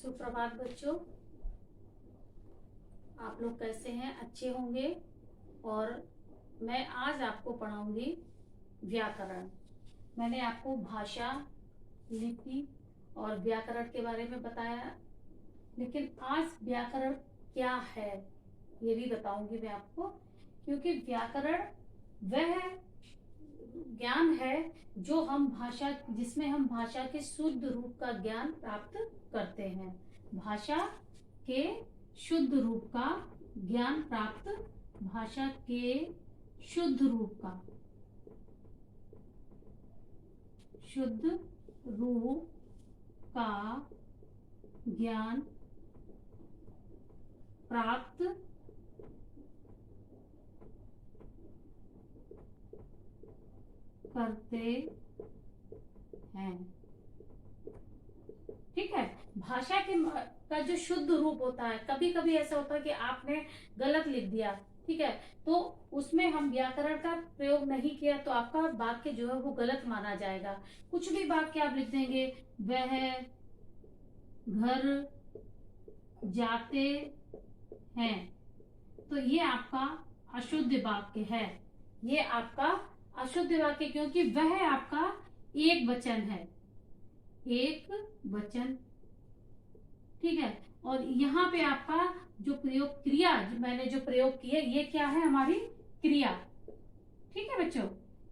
सुप्रभात बच्चों, आप लोग कैसे हैं? अच्छे होंगे। और मैं आज आपको पढ़ाऊंगी व्याकरण। मैंने आपको भाषा, लिपि और व्याकरण के बारे में बताया, लेकिन आज व्याकरण क्या है ये भी बताऊंगी मैं आपको, क्योंकि व्याकरण वह ज्ञान है जो जिसमें हम भाषा के शुद्ध रूप का ज्ञान प्राप्त करते हैं। भाषा के शुद्ध रूप का ज्ञान प्राप्त, भाषा के शुद्ध रूप का ज्ञान प्राप्त करते हैं। ठीक है। भाषा का जो शुद्ध रूप होता है, कभी कभी ऐसा होता है कि आपने गलत लिख दिया, ठीक है, तो उसमें हम व्याकरण का प्रयोग नहीं किया तो आपका वाक्य जो है वो गलत माना जाएगा। कुछ भी वाक्य आप लिख देंगे, वह घर जाते हैं, तो ये आपका अशुद्ध वाक्य है। ये आपका अशुद्ध वाक्य, क्योंकि वह आपका एक वचन है, एक वचन। ठीक है। और यहाँ पे आपका जो प्रयोग, क्रिया मैंने जो प्रयोग की है, ये क्या है? हमारी क्रिया। ठीक है बच्चों,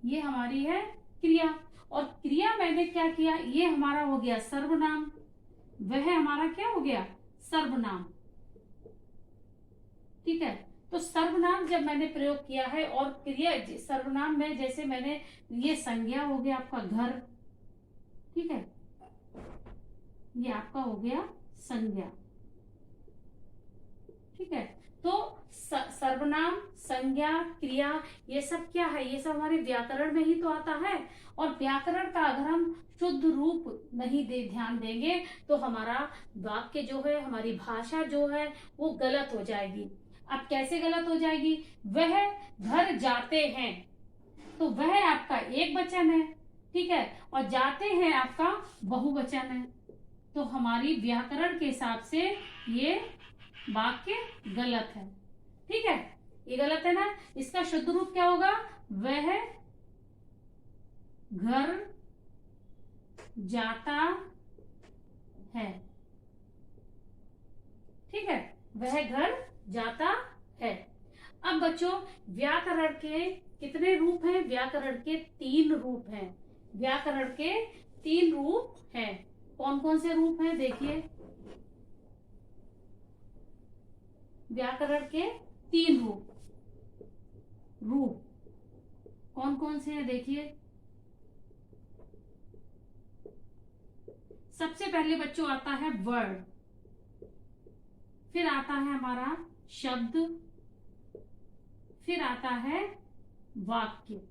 ये हमारी है क्रिया। और क्रिया मैंने क्या किया, ये हमारा हो गया सर्वनाम। वह हमारा क्या हो गया? सर्वनाम। ठीक है। तो सर्वनाम जब मैंने प्रयोग किया है, और क्रिया सर्वनाम में जैसे मैंने, ये संज्ञा हो गया आपका घर। ठीक है, ये आपका हो गया संज्ञा। ठीक है। तो सर्वनाम, संज्ञा, क्रिया, ये सब क्या है? ये सब हमारे व्याकरण में ही तो आता है। और व्याकरण का अगर हम शुद्ध रूप नहीं ध्यान देंगे तो हमारा वाक्य जो है, हमारी भाषा जो है वो गलत हो जाएगी। अब कैसे गलत हो जाएगी? वह घर जाते हैं, तो वह आपका एक वचन है, ठीक है, और जाते हैं आपका बहुवचन है। तो हमारी व्याकरण के हिसाब से ये वाक्य गलत है। ठीक है, ये गलत है ना। इसका शुद्ध रूप क्या होगा? वह घर जाता है। ठीक है, वह घर जाता है। अब बच्चों, व्याकरण के कितने रूप हैं? व्याकरण के 3 रूप हैं। व्याकरण के 3 रूप हैं। कौन कौन से रूप हैं? देखिए, व्याकरण के 3 रूप कौन कौन से हैं? देखिए, सबसे पहले बच्चों आता है वर्ड, फिर आता है हमारा शब्द, फिर आता है वाक्य।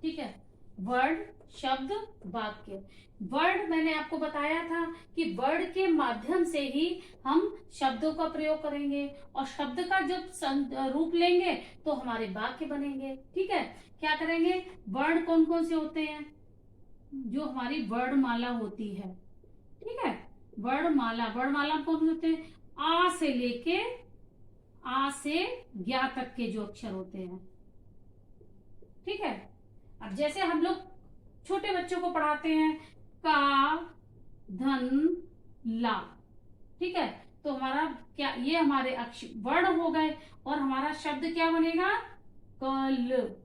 ठीक है, वर्ड, शब्द, वाक्य। वर्ड मैंने आपको बताया था कि वर्ड के माध्यम से ही हम शब्दों का प्रयोग करेंगे, और शब्द का जब रूप लेंगे तो हमारे वाक्य बनेंगे। ठीक है, क्या करेंगे? वर्ड कौन कौन से होते हैं? जो हमारी वर्णमाला होती है। ठीक है, वर्णमाला कौन होते हैं? आ से लेके आ से ज्ञा तक के जो अक्षर होते हैं। ठीक है। अब जैसे हम लोग छोटे बच्चों को पढ़ाते हैं, का, धन, ला। ठीक है, तो हमारा क्या, ये हमारे अक्षर वर्ण हो गए, और हमारा शब्द क्या बनेगा? कल।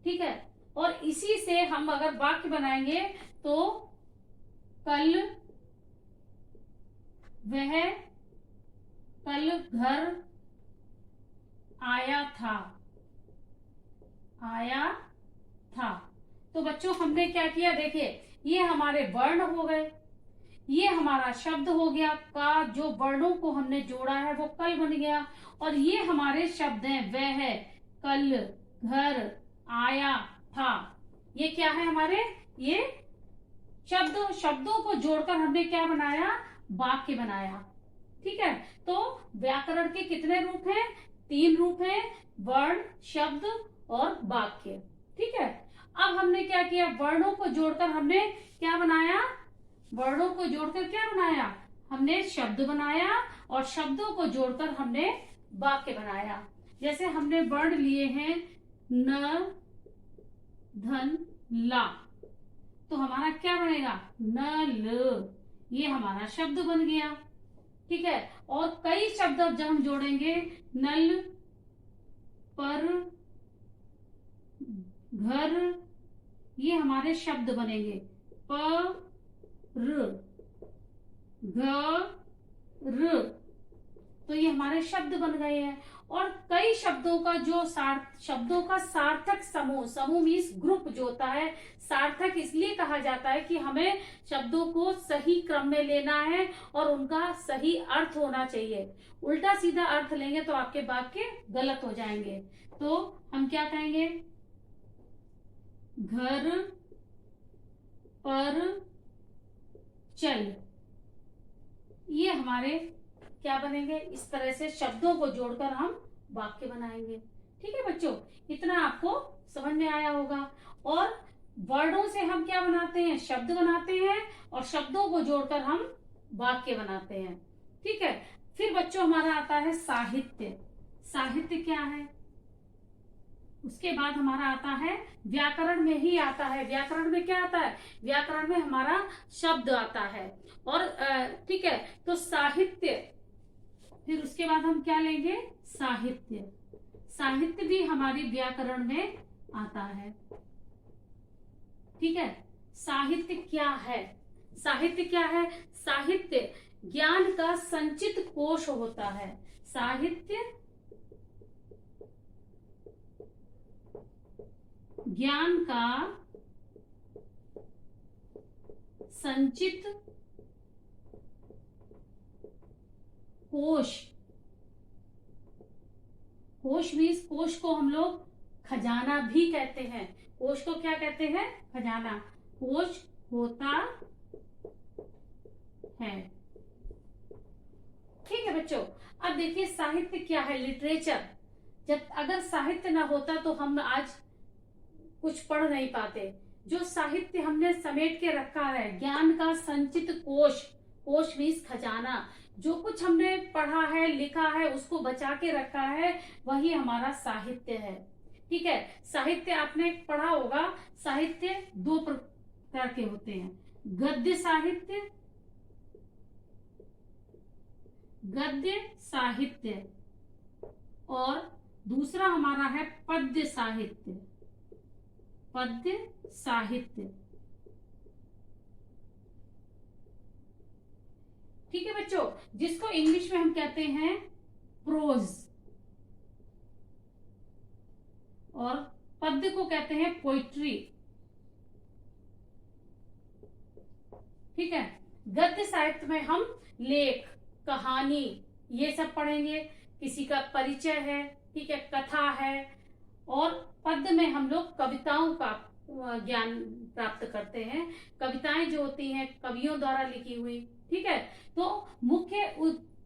ठीक है, और इसी से हम अगर वाक्य बनाएंगे तो कल वह कल घर आया था। तो बच्चों, हमने क्या किया? देखिए, ये हमारे वर्ण हो गए, ये हमारा शब्द हो गया, का जो वर्णों को हमने जोड़ा है वो कल बन गया, और ये हमारे शब्द हैं, वह कल घर आया था। ये क्या है? हमारे ये शब्दों को जोड़कर हमने क्या बनाया? वाक्य बनाया। ठीक है, तो व्याकरण के कितने रूप हैं? 3 रूप हैं, वर्ण, शब्द और वाक्य। ठीक है, अब हमने क्या किया, वर्णों को जोड़कर हमने क्या बनाया, वर्णों को जोड़कर क्या बनाया, हमने शब्द बनाया, और शब्दों को जोड़कर हमने वाक्य बनाया। जैसे हमने वर्ण लिए हैं न, धन, ला, तो हमारा क्या बनेगा, नल, ये हमारा शब्द बन गया। ठीक है, और कई शब्द अब जब हम जोड़ेंगे, नल, पर, घर, ये हमारे शब्द बनेंगे, प, र, ग, र, तो ये हमारे शब्द बन गए हैं। और कई शब्दों का जो शब्दों का सार्थक समूह, समूह मीन्स ग्रुप जो होता है, सार्थक इसलिए कहा जाता है कि हमें शब्दों को सही क्रम में लेना है और उनका सही अर्थ होना चाहिए। उल्टा सीधा अर्थ लेंगे तो आपके वाक्य गलत हो जाएंगे। तो हम क्या कहेंगे, घर, पर, चल, ये हमारे क्या बनेंगे, इस तरह से शब्दों को जोड़कर हम वाक्य बनाएंगे। ठीक है बच्चों, इतना आपको समझ में आया होगा। और वर्डों से हम क्या बनाते हैं, शब्द बनाते हैं, और शब्दों को जोड़कर हम वाक्य बनाते हैं। ठीक है, फिर बच्चों हमारा आता है साहित्य। साहित्य क्या है, उसके बाद हमारा आता है व्याकरण में ही आता है। व्याकरण में क्या आता है, व्याकरण में हमारा शब्द आता है। और ठीक है, तो साहित्य, फिर उसके बाद हम क्या लेंगे, साहित्य। साहित्य भी हमारी व्याकरण में आता है। ठीक है, साहित्य क्या है, साहित्य क्या है, साहित्य ज्ञान का संचित कोश होता है। साहित्य ज्ञान का संचित कोश, कोश मीन्स कोश को हम लोग खजाना भी कहते हैं। कोश को क्या कहते हैं, खजाना, कोश होता है। ठीक है बच्चों, अब देखिए साहित्य क्या है, लिटरेचर। जब अगर साहित्य ना होता तो हम आज कुछ पढ़ नहीं पाते। जो साहित्य हमने समेट के रखा है, ज्ञान का संचित कोश, कोश मीन्स खजाना, जो कुछ हमने पढ़ा है, लिखा है, उसको बचा के रखा है, वही हमारा साहित्य है। ठीक है, साहित्य आपने पढ़ा होगा, साहित्य दो प्रकार के होते हैं, गद्य साहित्य, गद्य साहित्य, और दूसरा हमारा है पद्य साहित्य, पद्य साहित्य। ठीक है बच्चों, जिसको इंग्लिश में हम कहते हैं प्रोज, और पद्य को कहते हैं पोइट्री। ठीक है, गद्य साहित्य में हम लेख, कहानी, ये सब पढ़ेंगे, किसी का परिचय है, ठीक है, कथा है। और पद्य में हम लोग कविताओं का ज्ञान प्राप्त करते हैं, कविताएं जो होती हैं कवियों द्वारा लिखी हुई। ठीक है, तो मुख्य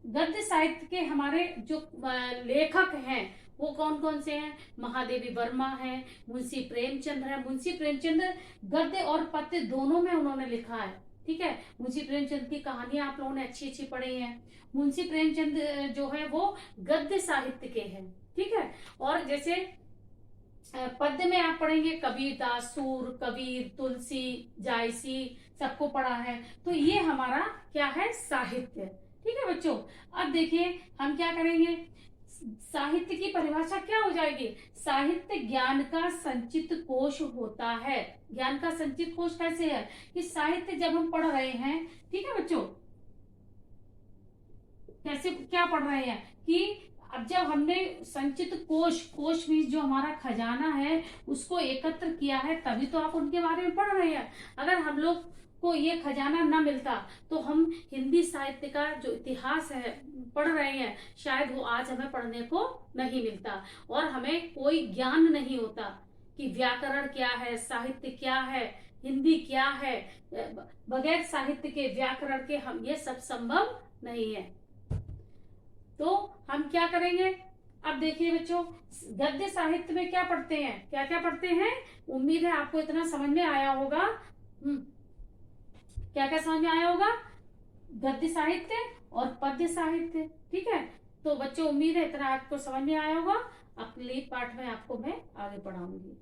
गद्य साहित्य के हमारे जो लेखक हैं वो कौन कौन से हैं, महादेवी वर्मा है, मुंशी प्रेमचंद है। मुंशी प्रेमचंद गद्य और पद्य दोनों में उन्होंने लिखा है। ठीक है, मुंशी प्रेमचंद की कहानियां आप लोगों ने अच्छी अच्छी पढ़ी हैं। मुंशी प्रेमचंद जो है वो गद्य साहित्य के हैं। ठीक है, और जैसे पद्य में आप पढ़ेंगे कबीरदास, सूर, कबीर, तुलसी, जायसी, सबको पढ़ा है। तो ये हमारा क्या है, साहित्य। ठीक है बच्चों, अब देखिए हम क्या करेंगे, साहित्य की परिभाषा क्या हो जाएगी, साहित्य ज्ञान का संचित कोश होता है। ज्ञान का संचित कोश कैसे है, कि साहित्य जब हम पढ़ रहे हैं, ठीक है बच्चों, कैसे क्या पढ़ रहे हैं, कि अब जब हमने संचित कोश, कोश मीन्स जो हमारा खजाना है, उसको एकत्र किया है, तभी तो आप उनके बारे में पढ़ रहे हैं। अगर हम लोग को ये खजाना न मिलता तो हम हिंदी साहित्य का जो इतिहास है पढ़ रहे हैं, शायद वो आज हमें पढ़ने को नहीं मिलता, और हमें कोई ज्ञान नहीं होता कि व्याकरण क्या है, साहित्य क्या है, हिंदी क्या है। बगैर साहित्य के, व्याकरण के हम ये सब संभव नहीं है। तो हम क्या करेंगे, अब देखिए बच्चों, गद्य साहित्य में क्या पढ़ते हैं, क्या क्या पढ़ते हैं? उम्मीद है आपको इतना समझ में आया होगा। क्या क्या समझ में आया होगा? गद्य साहित्य और पद्य साहित्य। ठीक है, तो बच्चों उम्मीद है इतना आपको समझ में आया होगा। अगले पाठ में आपको मैं आगे पढ़ाऊंगी।